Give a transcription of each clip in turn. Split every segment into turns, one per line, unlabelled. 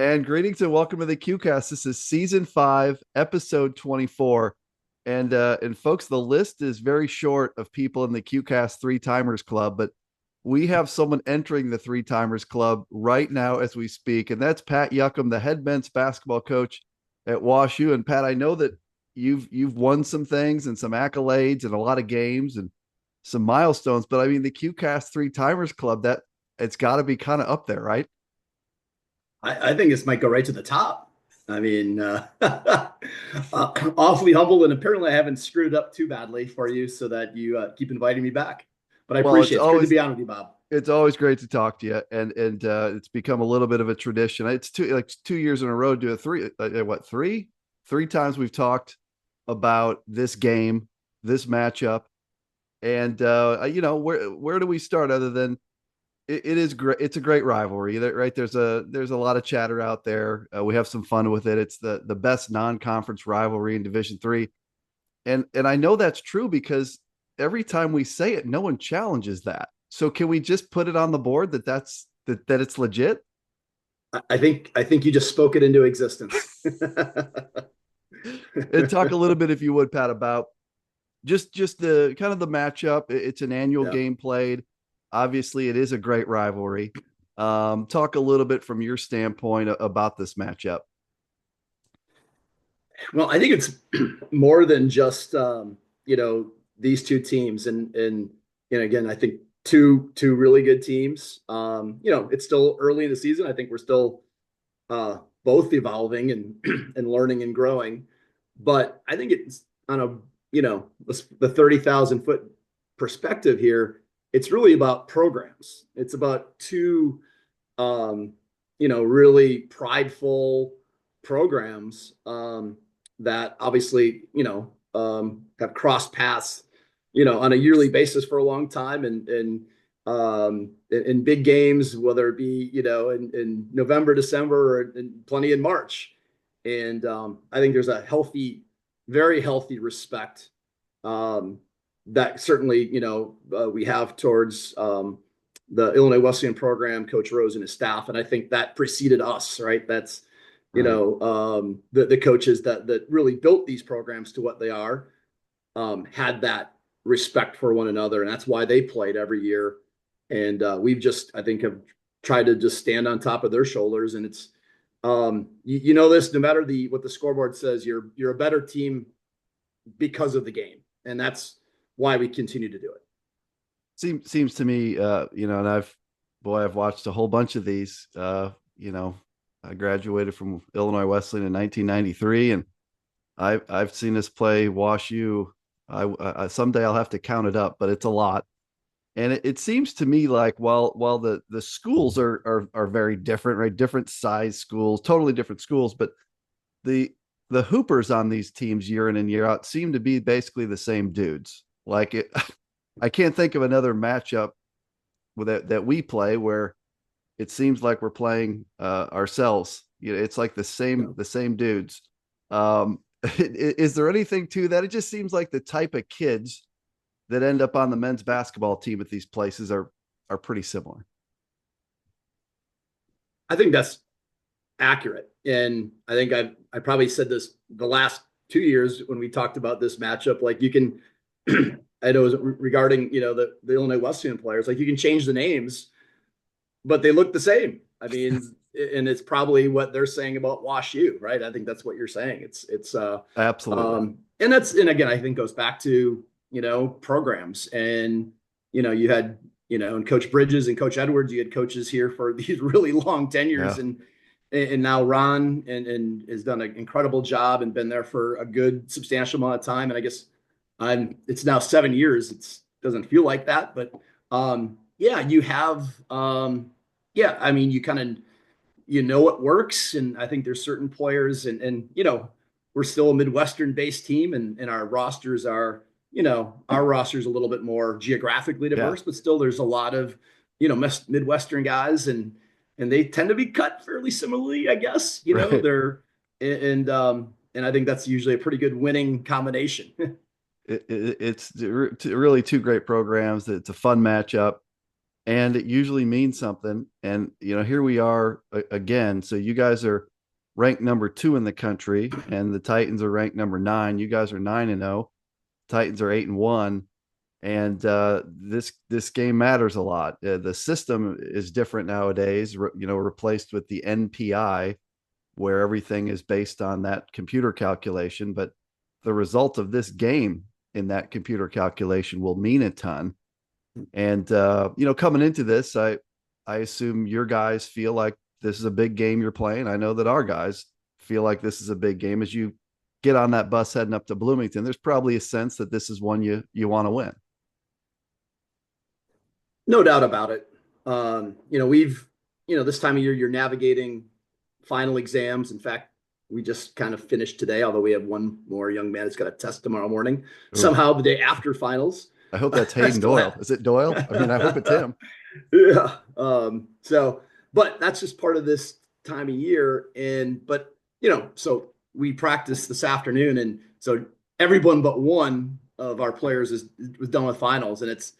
And greetings and welcome to the QCast. This is season 5, episode 24. And folks, the list is very short of people in the QCast Three Timers Club, but we have someone entering the Three Timers Club right now as we speak, and that's Pat Juckem, the head men's basketball coach at WashU. And Pat, I know that you've won some things and some accolades and a lot of games and some milestones, but I mean the QCast Three Timers Club, that it's got to be kind of up there, right?
I think this might go right to the top. I mean, awfully humble, and apparently I haven't screwed up too badly for you, so that you keep inviting me back. But I
Well,
appreciate it. It's good to be on with you, Bob.
it's always great to talk to you, and it's become a little bit of a tradition. It's 2 years in a row. Do a three, what three times we've talked about this game, this matchup, and where do we start other than it is great. It's a great rivalry, right? There's a lot of chatter out there. We have some fun with it. It's the best non-conference rivalry in Division 3, and I know that's true because every time we say it, no one challenges that. So can we just put it on the board that it's legit?
I think you just spoke it into existence.
And talk a little bit, if you would, Pat, about just the kind of the matchup. It's an annual
Yeah.
game played. Obviously, it is a great rivalry. Talk a little bit from your standpoint about this matchup.
Well, I think it's more than just these two teams, and again, I think two really good teams. It's still early in the season. I think we're still both evolving and and learning and growing. But I think it's on a the 30,000 foot perspective here. It's really about programs. It's about two really prideful programs that obviously have crossed paths on a yearly basis for a long time, and in big games, whether it be in November, December, or plenty in March. And I think there's a very healthy respect that certainly we have towards the Illinois Wesleyan program, Coach Rose and his staff, and I think that preceded us, right? That's
Right.
the coaches that really built these programs to what they are, had that respect for one another, and that's why they played every year. And we've just, I think, have tried to just stand on top of their shoulders. And it's this, no matter what the scoreboard says, you're a better team because of the game, and that's why we continue to do it.
Seems to me, and I've watched a whole bunch of these. I graduated from Illinois Wesleyan in 1993, and I've seen us play WashU. I someday I'll have to count it up, but it's a lot. And it seems to me like while the schools are very different, right? Different size schools, totally different schools, but the the hoopers on these teams year in and year out seem to be basically the same dudes. Like it, I can't think of another matchup with that we play where it seems like we're playing ourselves. It's like
Yeah.
the same dudes. Is there anything to that? It just seems like the type of kids that end up on the men's basketball team at these places are pretty similar.
I think that's accurate. And I think I probably said this the last 2 years when we talked about this matchup. Like, you can, I know, regarding the Illinois Wesleyan players, like, you can change the names, but they look the same. I mean, and it's probably what they're saying about WashU, right? I think that's what you're saying.
Absolutely.
And again, I think goes back to programs. And you had and Coach Bridges and Coach Edwards, you had coaches here for these really long tenures.
Yeah.
And now Ron and has done an incredible job and been there for a good substantial amount of time. And I guess it's now 7 years. It doesn't feel like that, but yeah, you have yeah, I mean, you kind of what works. And I think there's certain players, and we're still a Midwestern based team, and our rosters are, our roster's a little bit more geographically
Yeah.
diverse, but still there's a lot of, Midwestern guys, and they tend to be cut fairly similarly, I guess.
Right.
They're and I think that's usually a pretty good winning combination.
It's really two great programs. It's a fun matchup. and it usually means something. And here we are again. So you guys are ranked number 2 in the country, and the Titans are ranked number 9. You guys are 9-0. Titans are 8-1. And this game matters a lot. The system is different nowadays, replaced with the NPI, where everything is based on that computer calculation. But the result of this game in that computer calculation will mean a ton. And coming into this, I assume your guys feel like this is a big game you're playing. I know that our guys feel like this is a big game. As you get on that bus heading up to Bloomington, there's probably a sense that this is one you want to win.
No doubt about it. We've, this time of year, you're navigating final exams. In fact, we just kind of finished today, although we have one more young man that's got a test tomorrow morning,
Ooh.
somehow the day after finals.
I hope that's Hayden Doyle. Is it Doyle? I mean, I hope it's him.
Yeah. But that's just part of this time of year. So we practiced this afternoon. And so everyone but one of our players was done with finals. And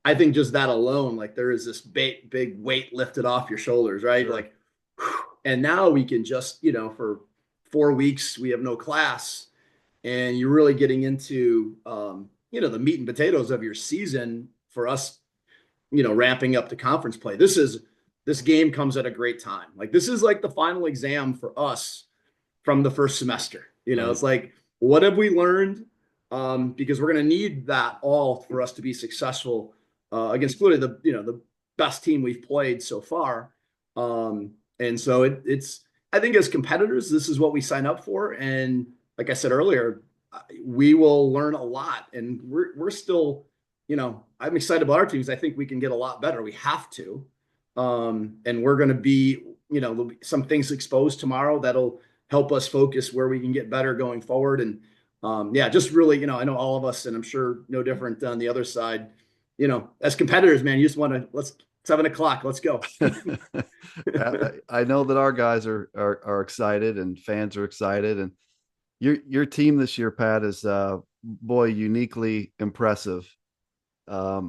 I think just that alone, like there is this big weight lifted off your shoulders, right?
Sure.
Like, and now we can just, for 4 weeks, we have no class, and you're really getting into, the meat and potatoes of your season for us, ramping up to conference play. This game comes at a great time. Like this is like the final exam for us from the first semester.
Right.
It's like, what have we learned? Because we're going to need that all for us to be successful against clearly the best team we've played so far. And so it's, I think as competitors, this is what we sign up for. And like I said earlier, we will learn a lot, and we're still, I'm excited about our teams. I think we can get a lot better. We have to. And we're going to be, there'll be some things exposed tomorrow that'll help us focus where we can get better going forward. And just really, I know all of us, and I'm sure no different on the other side, as competitors, man, you just want to, 7:00, let's go.
I know that our guys are excited, and fans are excited, and your team this year, Pat, is boy, uniquely impressive. I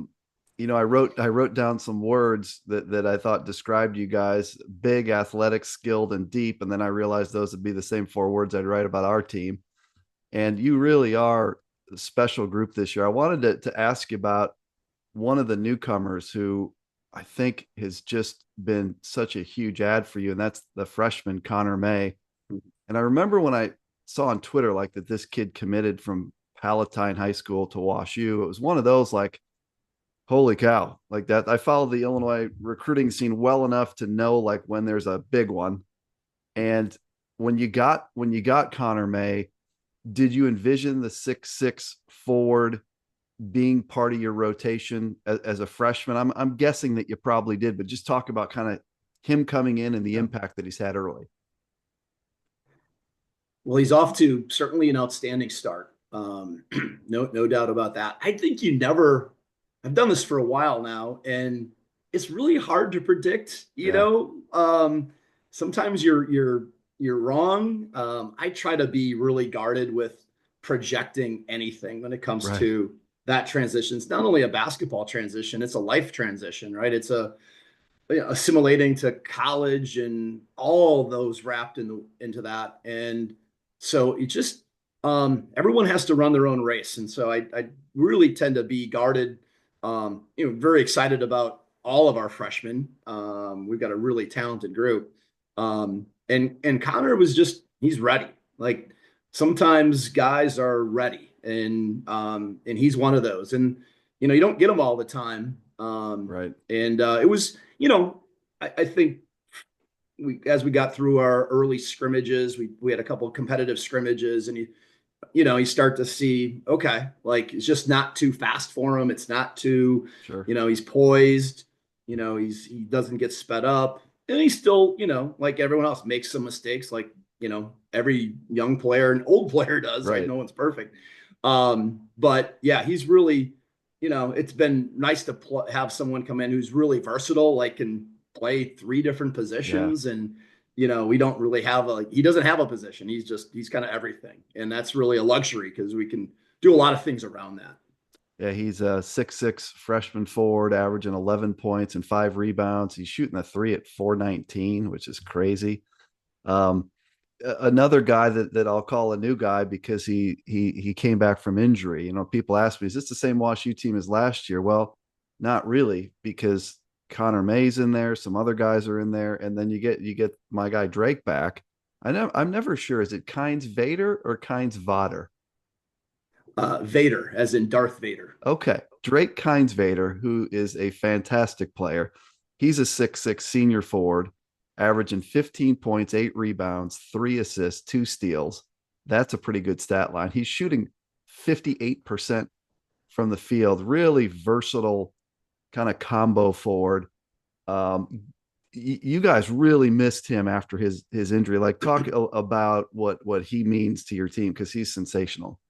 wrote down some words that I thought described you guys: big, athletic, skilled, and deep. And then I realized those would be the same 4 words I'd write about our team. And you really are a special group this year. I wanted to ask you about one of the newcomers who I think has just been such a huge ad for you, and that's the freshman Connor May. And I remember when I saw on Twitter like that this kid committed from Palatine High School to WashU. It was one of those like, holy cow, like that. I follow the Illinois recruiting scene well enough to know like when there's a big one. And when you got Connor May, did you envision the 6'6" forward being part of your rotation as a freshman? I'm guessing that you probably did, but just talk about kind of him coming in and the impact that he's had early.
Well, he's off to certainly an outstanding start. No doubt about that. I think I've done this for a while now, and it's really hard to predict, sometimes you're wrong. I try to be really guarded with projecting anything when it comes
Right.
to that transition. It's not only a basketball transition, it's a life transition, right? It's assimilating to college and all those wrapped into that. And so it just, everyone has to run their own race. And so I really tend to be guarded, very excited about all of our freshmen. We've got a really talented group. And Connor he's ready. Like sometimes guys are ready, and he's one of those. And, you don't get them all the time.
Right.
And it was, I think as we got through our early scrimmages, we had a couple of competitive scrimmages, and you start to see, okay, like it's just not too fast for him. It's not too,
Sure.
he's poised, he doesn't get sped up, and he still, like everyone else makes some mistakes, like, every young player and old player does, right? No one's perfect. But yeah, he's really, it's been nice to have someone come in who's really versatile, like can play 3 different positions. Yeah. And, we don't really he doesn't have a position. He's kind of everything. And that's really a luxury because we can do a lot of things around that.
Yeah, he's a 6'6" freshman forward, averaging 11 points and 5 rebounds. He's shooting the three at 419, which is crazy. Um, Another guy that I'll call a new guy because he came back from injury. You know, people ask me, is this the same WashU team as last year? Well, not really, because Connor May's in there, some other guys are in there, and then you get my guy Drake back. I'm never sure. Is it Kynes Vader or Kynes Vader?
Vader, as in Darth Vader.
Okay. Drake Kynes Vader, who is a fantastic player. He's a 6'6" senior forward, averaging 15 points, 8 rebounds, 3 assists, 2 steals. That's a pretty good stat line. He's shooting 58% from the field. Really versatile kind of combo forward. You guys really missed him after his injury. Like, talk about what he means to your team, because he's sensational.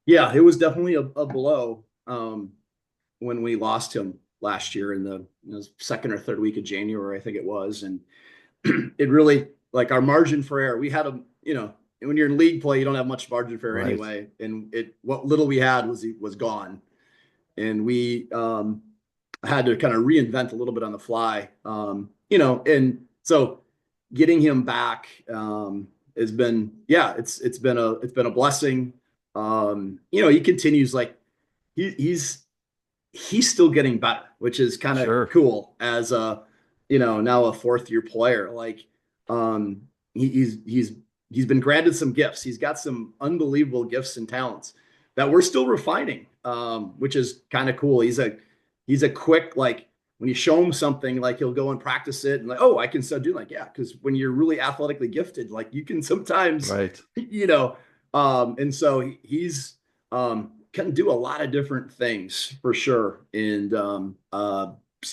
Yeah, it was definitely a blow when we lost him last year in the second or third week of January, I think it was, and it really, like, our margin for error. We had when you're in league play, you don't have much margin for error
Right.
anyway, and what little we had was gone, and we had to kind of reinvent a little bit on the fly, and so getting him back has been, yeah, it's been a blessing. He continues, like, he's still getting better, which is kind of
Sure.
cool as a, now a fourth year player. Like, um, he's been granted some gifts. He's got some unbelievable gifts and talents that we're still refining, which is kind of cool. He's a quick, like, when you show him something, like, he'll go and practice it and, like, oh, I can start doing, like, yeah, because when you're really athletically gifted, like, you can sometimes,
Right.
and so he's can do a lot of different things for sure, and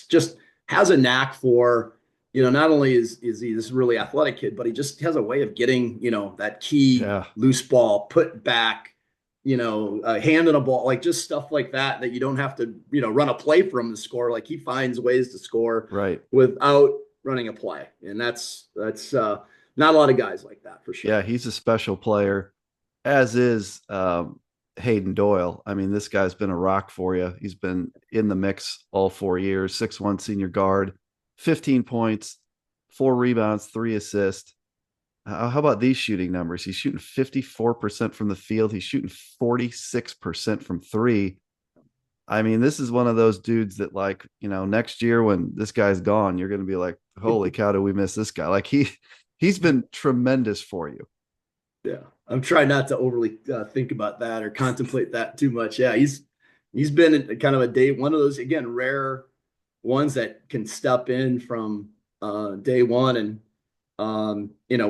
just has a knack for, not only is he this really athletic kid, but he just has a way of getting, that key
Yeah.
loose ball put back, a hand on a ball, like, just stuff like that you don't have to, run a play for him to score. Like, he finds ways to score
Right.
without running a play, and that's not a lot of guys like that for
Yeah,
sure.
he's a special player, as is Hayden Doyle. I mean, this guy's been a rock for you. He's been in the mix all 4 years. 6'1" senior guard, 15 points, 4 rebounds, 3 assists. How about these shooting numbers? He's shooting 54% from the field. He's shooting 46% from three. I mean, this is one of those dudes that, like, next year when this guy's gone, you're going to be like, holy cow, do we miss this guy? Like, he's been tremendous for you.
Yeah, I'm trying not to overly think about that or contemplate that too much. Yeah, he's been kind of a day one of those, again, rare ones that can step in from day one, and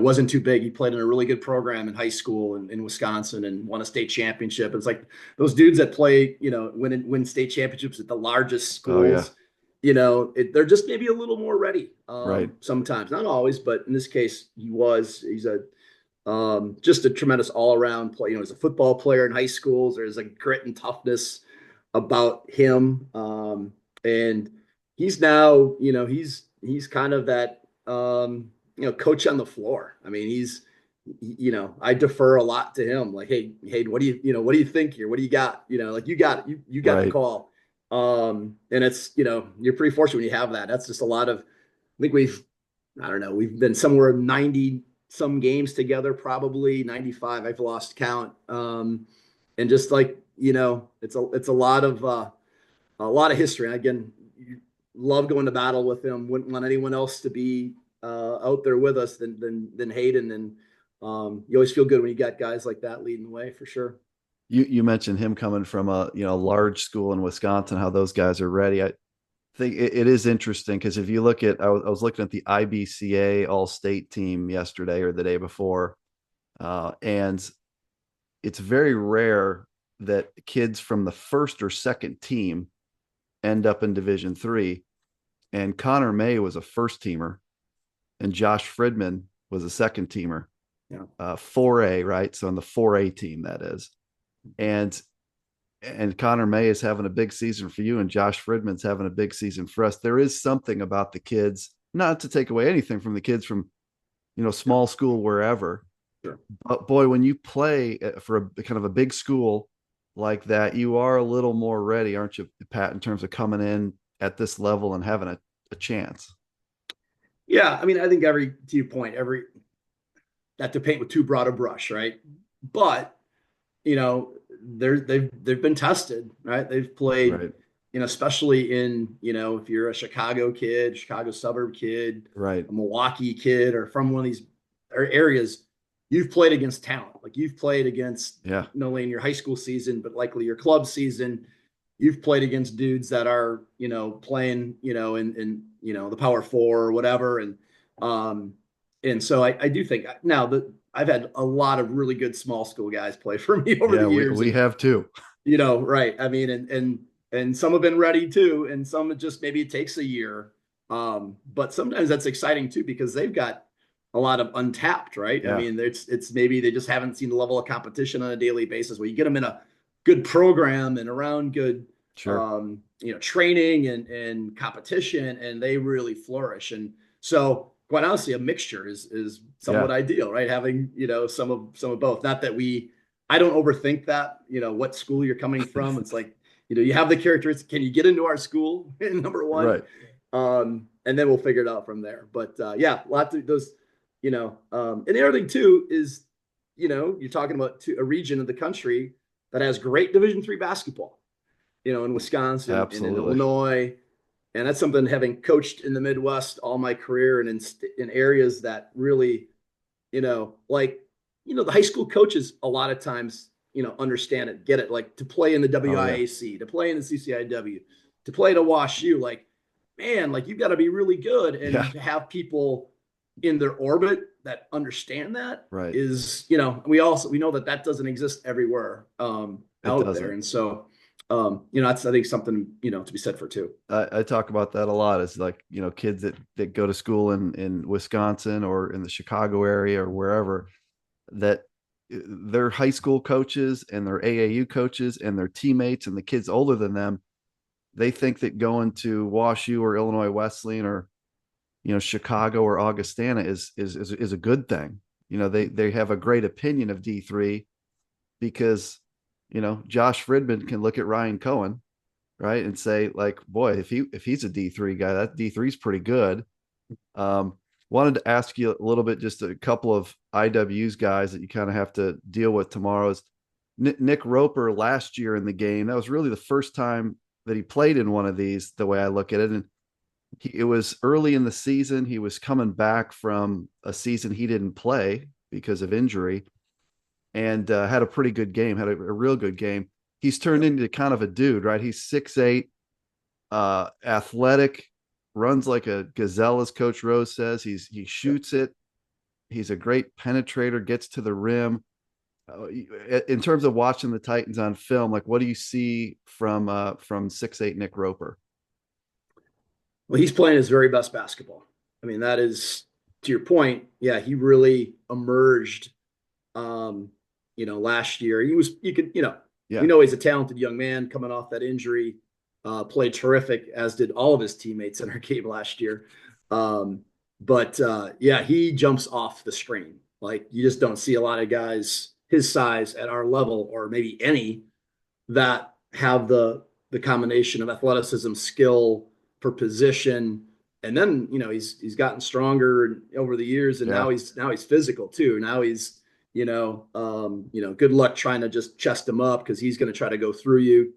wasn't too big. He played in a really good program in high school in Wisconsin and won a state championship. It's like those dudes that play, win state championships at the largest
Oh yeah.
schools. They're just maybe a little more ready
Right.
sometimes, not always, but in this case, he's a just a tremendous all around play. As a football player in high schools, there's a grit and toughness about him. And he's now, he's kind of that, coach on the floor. I mean, I defer a lot to him. Like, hey, what do you think here? What do you got? Like, you got it. You got the
Right.
call. And it's, you're pretty fortunate when you have that. That's just a lot of, I think I don't know, we've been somewhere 90 some games together, probably 95. I've lost count. And just, like, it's a lot of history. And again, you love going to battle with him. Wouldn't want anyone else to be out there with us than Hayden. And you always feel good when you got guys like that leading the way, for sure.
You mentioned him coming from a large school in Wisconsin, how those guys are ready. I think it is interesting because if you look at, I was looking at the IBCA All State team yesterday or the day before, and it's very rare that kids from the first or second team end up in Division 3. And Connor May was a first teamer, and Josh Fridman was a second teamer,
Yeah.
4A, right? So on the 4A team, that is. And Connor May is having a big season for you, and Josh Fridman's having a big season for us. There is something about the kids, not to take away anything from the kids from
Yeah.
small school wherever,
Sure.
but boy, when you play for a kind of a big school like that, you are a little more ready, aren't you, Pat, in terms of coming in at this level and having a chance?
Yeah, I mean, I think every to your point, every not to paint with too broad a brush, right? But you know, they've been tested, right? They've played,
Right.
especially in, if you're a Chicago kid, Chicago suburb kid,
Right.
a Milwaukee kid, or from one of these areas, you've played against talent. Like you've played against
Yeah.
not only in your high school season, but likely your club season. You've played against dudes that are, playing, in the Power Four or whatever, um, and so I do think now that I've had a lot of really good small school guys play for me over the
Yeah, we
years,
we
and
have too.
right. I mean, and some have been ready too, and some just maybe it takes a year. But sometimes that's exciting too because they've got a lot of untapped, right? I
Yeah.
mean, it's maybe they just haven't seen the level of competition on a daily basis where you get them in a good program and around good
Sure.
training and competition, and they really flourish. And so quite honestly, a mixture is
Yeah.
somewhat ideal, right? Having, some of both. Not that I don't overthink that, what school you're coming from. It's like, you have the characteristics. Can you get into our school? Number one.
Right.
And then we'll figure it out from there. But yeah, lots of those, and the other thing too is, you're talking about a region of the country that has great Division III basketball, in Wisconsin and in
Absolutely.
Illinois. And that's something having coached in the Midwest all my career and in areas that really, like, the high school coaches a lot of times, understand it, get it, like to play in the
Oh yeah.
WIAC, to play in the CCIW, to play to WashU, like, man, like you've got to be really good.
Yeah.
And to have people in their orbit that understand that
Right.
is, we know that that doesn't exist everywhere
It
out there.
doesn't.
And so, that's, I think, something, to be said for too.
I talk about that a lot. It's like, kids that go to school in Wisconsin or in the Chicago area or wherever, that their high school coaches and their AAU coaches and their teammates and the kids older than them, they think that going to WashU or Illinois Wesleyan or, Chicago or Augustana is a good thing. They have a great opinion of D3 because, Josh Fridman can look at Ryan Cohen, right, and say like, boy, if he's a D3 guy, that D3 is pretty good. Um, Wanted to ask you a little bit, just a couple of IW's guys that you kind of have to deal with tomorrow. Is Nick Roper last year in the game? That was really the first time that he played in one of these, the way I look at it. And it was early in the season. He was coming back from a season he didn't play because of injury, and had a pretty good game, had a real good game. He's turned
Yep.
into kind of a dude, right? He's 6'8", athletic, runs like a gazelle, as Coach Rose says. He shoots it. He's a great penetrator, gets to the rim. In terms of watching the Titans on film, like what do you see from 6'8" Nick Roper?
Well, he's playing his very best basketball. I mean, that is, to your point. Yeah, he really emerged. Um, last year you could, we
Yeah,
know he's a talented young man coming off that injury. Played terrific, as did all of his teammates in our game last year. But yeah, he jumps off the screen. Like you just don't see a lot of guys his size at our level, or maybe any, that have the combination of athleticism, skill for position, and then he's gotten stronger over the years, and
yeah,
now he's physical too. Now he's good luck trying to just chest him up because he's going to try to go through you,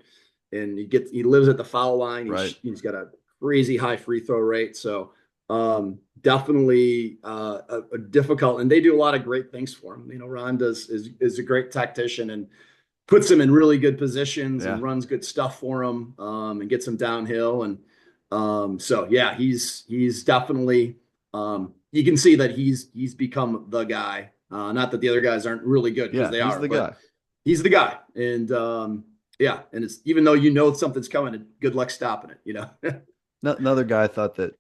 and he lives at the foul line.
right.
He's got a crazy high free throw rate, so definitely a difficult. And they do a lot of great things for him. Ron is a great tactician and puts him in really good positions
Yeah,
and runs good stuff for him, and gets him downhill. And so yeah, he's definitely, you can see that he's become the guy. Not that the other guys aren't really good, because
yeah.
they
He's
are,
the
but
guy.
he's the guy. And yeah, and it's, even though something's coming, good luck stopping it.
Another guy I thought that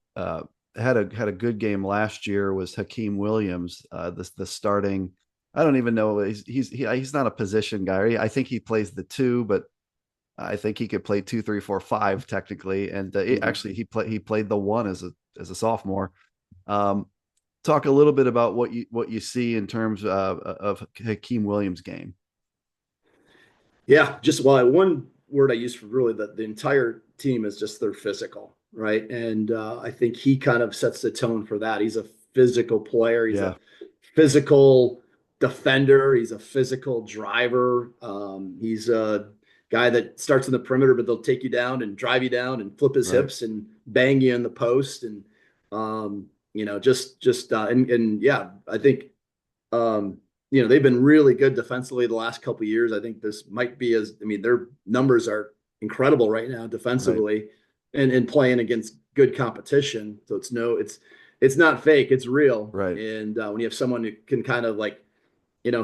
had a good game last year was Hakim Williams. The starting, I don't even know, he's not a position guy. I think he plays the two, but I think he could play 2, 3, 4, 5 technically. And
Mhm.
actually, he played the one as a sophomore. Um, Talk a little bit about what you see in terms of Hakeem Williams' game.
Yeah, just well, one word I use for really the entire team is just they're physical, right? And I think he kind of sets the tone for that. He's a physical player. He's
Yeah.
a physical defender. He's a physical driver. He's a guy that starts in the perimeter, but they'll take you down and drive you down and flip his
Right.
hips and bang you in the post. And and yeah, I think they've been really good defensively the last couple of years. I think this might be their numbers are incredible right now
Right.
defensively and playing against good competition. So it's not fake, it's real.
Right.
And when you have someone who can kind of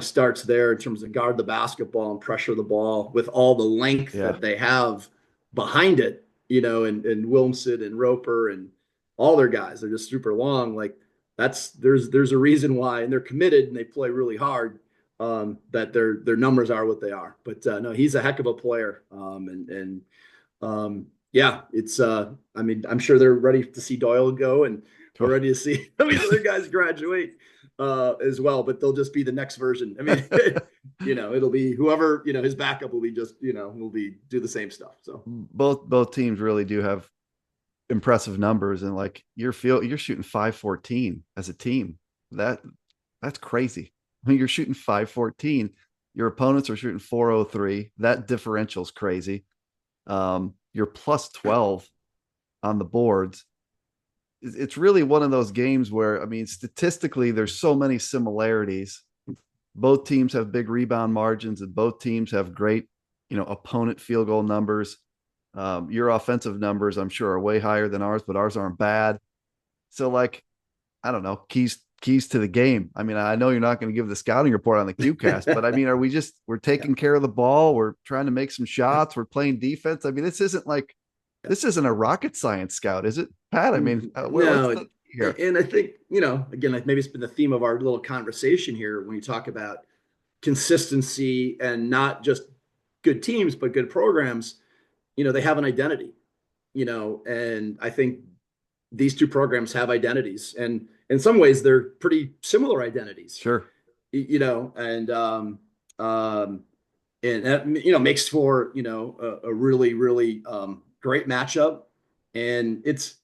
starts there in terms of guard the basketball and pressure the ball with all the length
Yeah.
that they have behind it, and Wilmson and Roper and all their guys, they're just super long. Like there's a reason why, and they're committed and they play really hard. That their numbers are what they are. But no, he's a heck of a player. Yeah, it's I'm sure they're ready to see Doyle go, and we're ready to see other guys graduate as well, but they'll just be the next version. It'll be whoever, his backup will be just, will be do the same stuff. So
Both teams really do have impressive numbers, and like you're shooting 514 as a team. That's crazy. I mean, you're shooting 514. Your opponents are shooting 403. That differential's crazy. You're plus 12 on the boards. It's really one of those games where, I mean, statistically, there's so many similarities. Both teams have big rebound margins, and both teams have great, opponent field goal numbers. Your offensive numbers, I'm sure, are way higher than ours, but ours aren't bad. So, like, I don't know, keys to the game. I mean, I know you're not going to give the scouting report on the QCast, but I mean, we're
yeah.
taking care of the ball, we're trying to make some shots, we're playing defense. I mean, this isn't a rocket science scout, is it, Pat? I mean, what's
No,
the here?
and I think, again, like maybe it's been the theme of our little conversation here when you talk about consistency and not just good teams, but good programs. They have an identity, and I think these two programs have identities, and in some ways they're pretty similar identities,
Sure.
and that makes for a really really great matchup. And it's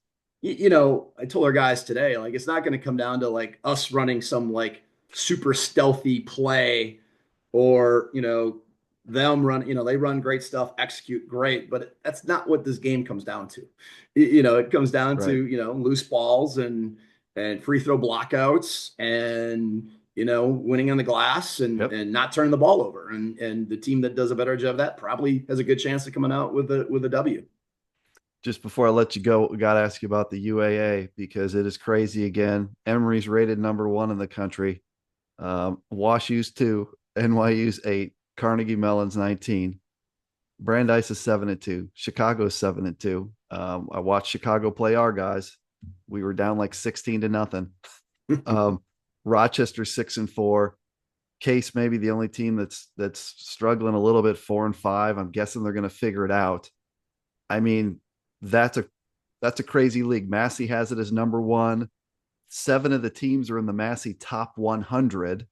I told our guys today, like, it's not going to come down to like us running some like super stealthy play, or them run, they run great stuff, execute great, but that's not what this game comes down to. It comes down
Right.
to loose balls and free throw blockouts, and winning on the glass, and
Yep.
and not turning the ball over, and the team that does a better job of that probably has a good chance of coming out with a W.
Just before I let you go, we got to ask you about the UAA because it is crazy again. Emory's rated number one in the country. WashU's two, NYU's eight, Carnegie Mellon's 19. Brandeis is 7-2. Chicago's 7-2. I watched Chicago play our guys. We were down like 16-0. Um, Rochester 6-4. Case maybe the only team that's struggling a little bit, 4-5. I'm guessing they're going to figure it out. I mean, that's a that's a crazy league. Massey has it as number one. 7 of the teams are in the Massey top 100.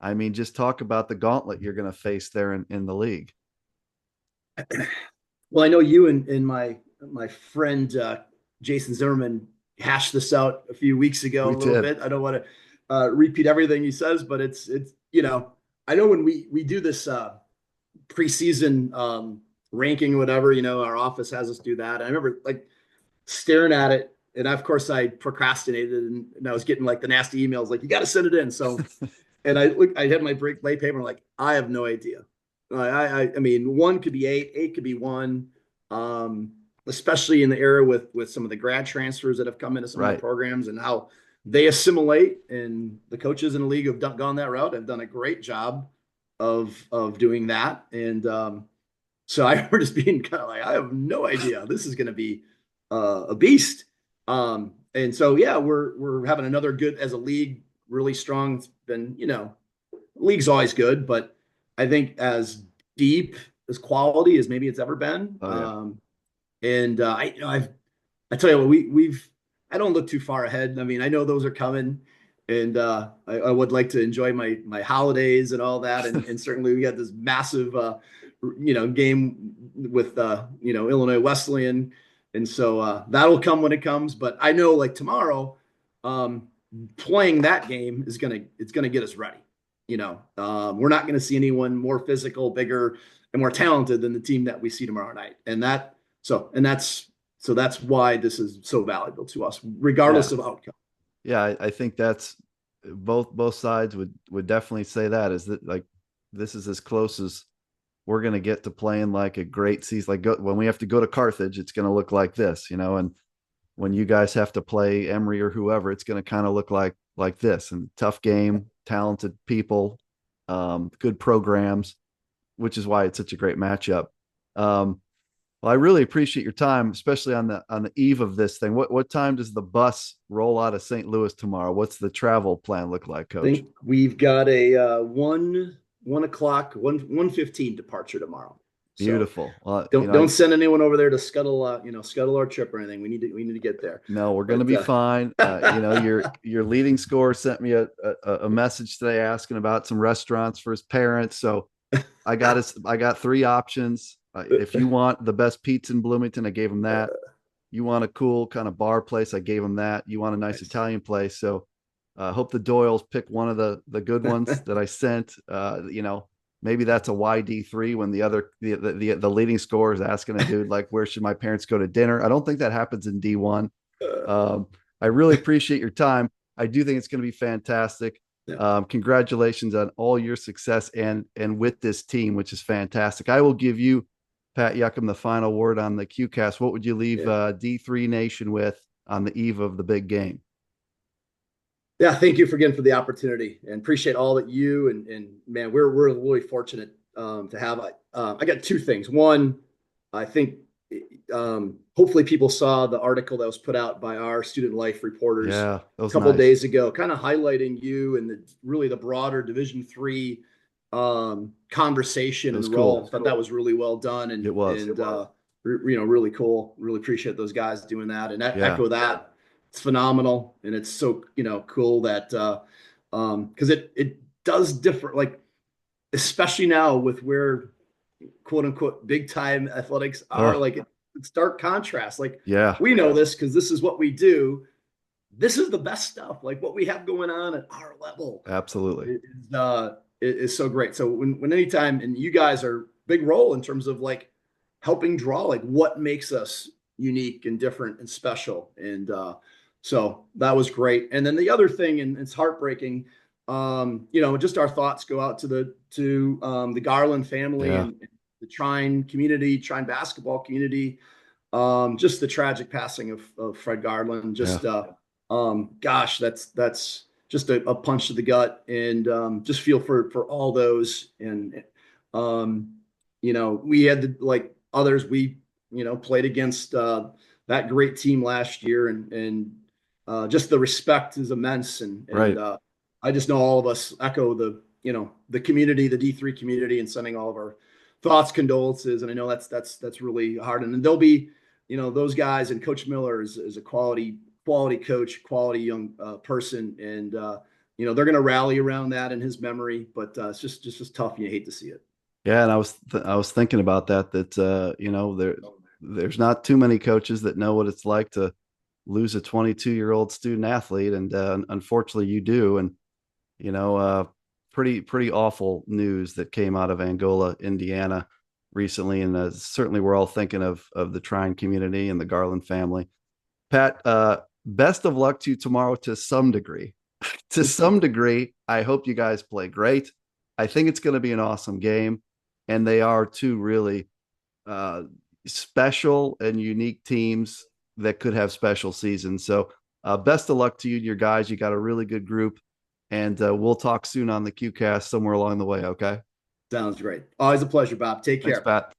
I mean, just talk about the gauntlet you're going to face there in the league.
Well, I know you and my friend Jason Zimmerman hashed this out a few weeks ago
We
a little
did.
bit. I don't want to repeat everything he says, but it's I know when we do this preseason ranking or whatever, our office has us do that. And I remember like staring at it, and of course I procrastinated, and I was getting like the nasty emails like, you got to send it in. So, and I had my break lay paper. I'm like, I have no idea. I mean, one could be eight, eight could be one. Um, Especially in the era with some of the grad transfers that have come into some of the
Right.
programs, and how they assimilate. And the coaches in the league have gone that route. Have done a great job of doing that. And so I remember just being kind of like, I have no idea. This is going to be a beast. And so yeah, we're having another good as a league, really strong. It's been league's always good, but I think as deep as quality as maybe it's ever been.
Oh yeah.
And I tell you what, we've I don't look too far ahead. I mean, I know those are coming, and I would like to enjoy my holidays and all that, and certainly we got this massive game with Illinois Wesleyan, and so that'll come when it comes. But I know like tomorrow, um, playing that game it's gonna get us ready. We're not going to see anyone more physical, bigger, and more talented than the team that we see tomorrow night, that's why this is so valuable to us,
Yeah.
regardless of outcome.
Yeah. I think that's both sides would definitely say that is that like this is as close as we're going to get to playing like a great season. Like when we have to go to Carthage, it's going to look like this, and when you guys have to play Emory or whoever, it's going to kind of look like this and tough game, talented people, good programs, which is why it's such a great matchup. Um, well, I really appreciate your time, especially on the eve of this thing. What time does the bus roll out of St. Louis tomorrow? What's the travel plan look like,
I
Coach?
think we've got a 1 o'clock, 1:15 departure tomorrow. So
Beautiful. Well,
don't send anyone over there to scuttle our trip or anything. We need to get there.
no, we're going to
But
be fine. Your leading scorer sent me a message today asking about some restaurants for his parents. So I got three options. If you want the best pizza in Bloomington, I gave him that. You want a cool kind of bar place, I gave him that. You want a nice
nice.
Italian place, so I hope the Doyles pick one of the good ones that I sent. Maybe that's a YD3 when the leading scorer is asking a dude like, where should my parents go to dinner? I don't think that happens in D1. Um, I really appreciate your time. I do think it's going to be fantastic.
Yeah,
Congratulations on all your success and with this team, which is fantastic. I will give you, Pat Juckem, the final word on the QCast. What would you leave
yeah.
D3 Nation with on the eve of the big game?
Yeah, thank you again for the opportunity, and appreciate all that you and man, we're really fortunate to have. I got two things. One, I think hopefully people saw the article that was put out by our student life reporters
Yeah, that
a
was
couple of
nice.
days ago, kind of highlighting you and really the broader Division III conversation
It was
and role.
cool.
I thought that was really well done,
It was.
really cool. Really appreciate those guys doing that, and
Yeah.
echo that. It's phenomenal, and it's so cool that because it does differ, like especially now with where quote unquote big time athletics are,
Oh,
like it's stark contrast. Like
yeah,
we know this because this is what we do. This is the best stuff. Like what we have going on at our level
absolutely.
is so great. So when anytime, and you guys are big role in terms of like helping draw like what makes us unique and different and special. And so that was great. And then the other thing, and it's heartbreaking, just our thoughts go out to the Garland family
Yeah.
and the Trine basketball community. Just the tragic passing of Fred Garland.
Yeah.
Just gosh, that's just a punch to the gut, and just feel for all those. And we had like others, we played against that great team last year, and just the respect is immense, and
Right.
I just know all of us echo the community, the D3 community, and sending all of our thoughts, condolences. And I know that's really hard, and there'll be those guys, and Coach Miller is a quality coach, quality young person, and they're going to rally around that in his memory. But it's just tough, and you hate to see it.
Yeah, and I was thinking about that there's not too many coaches that know what it's like to lose a 22-year-old student athlete, and unfortunately you do. And you know, pretty awful news that came out of Angola, Indiana recently, and certainly we're all thinking of the Trine community and the Garland family. Pat, best of luck to you tomorrow to some degree. To some degree, I hope you guys play great. I think it's going to be an awesome game, and they are two really uh, special and unique teams that could have special seasons. So, best of luck to you and your guys. You got a really good group, and we'll talk soon on the QCast somewhere along the way. Okay.
Sounds great. Always a pleasure, Bob. Take
Thanks,
care.
Pat.